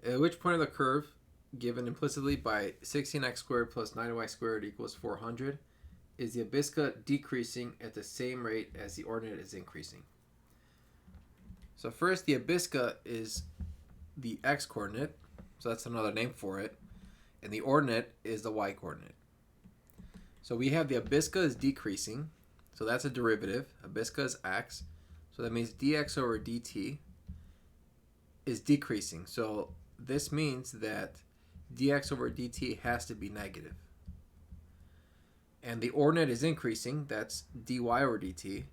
At which point of the curve, given implicitly by 16x squared plus 9y squared equals 400, is the abscissa decreasing at the same rate as the ordinate is increasing? So first, the abscissa is the x-coordinate, so that's another name for it, and the ordinate is the y-coordinate. So we have the abscissa is decreasing, so that's a derivative. Abscissa is x, so that means dx over dt is decreasing. So this means that dx over dt has to be negative. And the ordinate is increasing, that's dy over dt,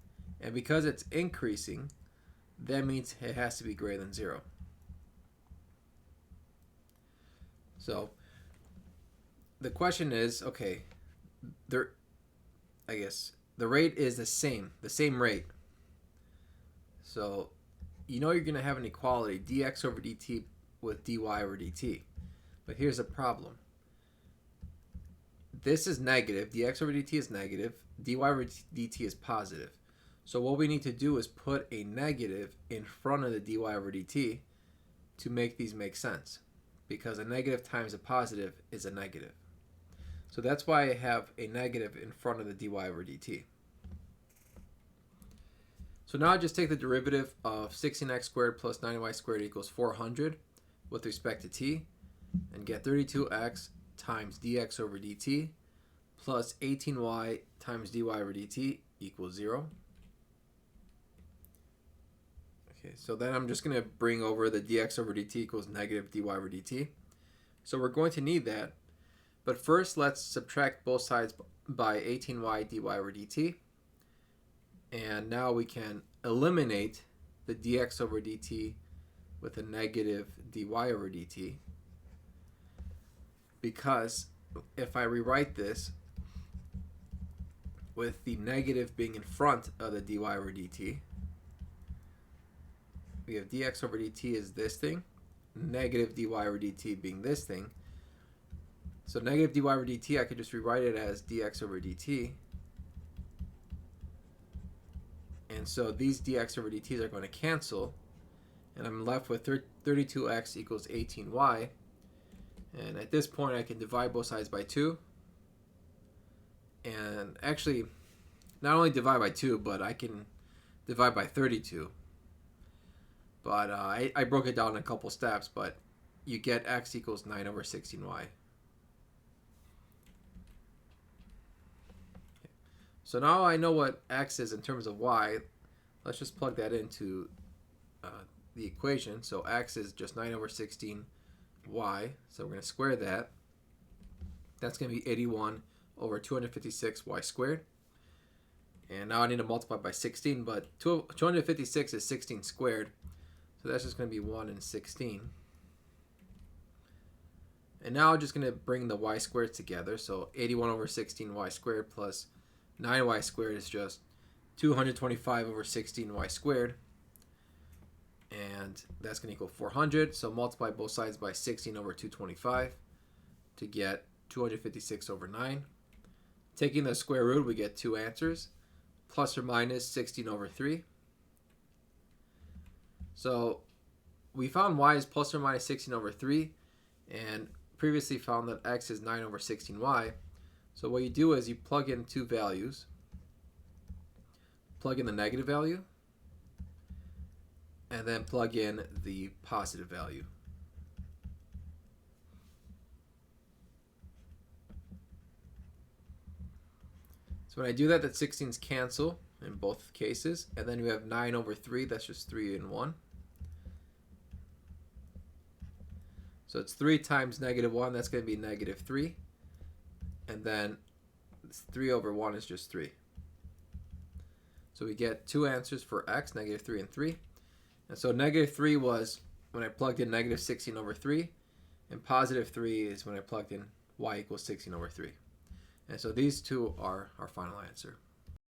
and because it's increasing, that means it has to be greater than 0. So the question is, okay, I guess the rate is the same rate. So you know you're going to have an equality, dx over dt with dy over dt. But here's a problem. This is negative, dx over dt is negative, dy over dt is positive. So what we need to do is put a negative in front of the dy over dt to make these make sense. Because a negative times a positive is a negative. So that's why I have a negative in front of the dy over dt. So now I just take the derivative of 16x squared plus 9y squared equals 400 with respect to t and get 32x times dx over dt plus 18y times dy over dt equals 0. Okay, so then I'm just going to bring over the dx over dt equals negative dy over dt. So we're going to need that. But first, let's subtract both sides by 18y dy over dt. And now we can eliminate the dx over dt with a negative dy over dt. Because if I rewrite this with the negative being in front of the dy over dt, we have dx over dt is this thing, negative dy over dt being this thing. So negative dy over dt, I could just rewrite it as dx over dt. And so these dx over dt's are going to cancel. And I'm left with 32x equals 18y. And at this point, I can divide both sides by 2. And actually, not only divide by 2, but I can divide by 32. But I broke it down in a couple steps, but you get x equals 9 over 16y. So now I know what x is in terms of y. Let's just plug that into the equation. So x is just 9 over 16y. So we're going to square that. That's going to be 81 over 256y squared. And now I need to multiply by 16, but 256 is 16 squared. So that's just going to be 1 and 16. And now I'm just going to bring the y squared together. So 81 over 16y squared plus 9y squared is just 225 over 16y squared. And that's going to equal 400. So multiply both sides by 16 over 225 to get 256 over 9. Taking the square root, we get two answers, plus or minus 16 over 3. So we found y is plus or minus 16 over 3, and previously found that x is 9 over 16y. So what you do is you plug in two values. Plug in the negative value, and then plug in the positive value. So when I do that, that 16's cancel in both cases, and then you have 9 over 3, that's just 3 and 1. So it's 3 times negative 1, that's going to be negative 3. And then 3 over 1 is just 3. So we get two answers for x, negative 3 and 3. And so negative 3 was when I plugged in negative 16 over 3. And positive 3 is when I plugged in y equals 16 over 3. And so these two are our final answer.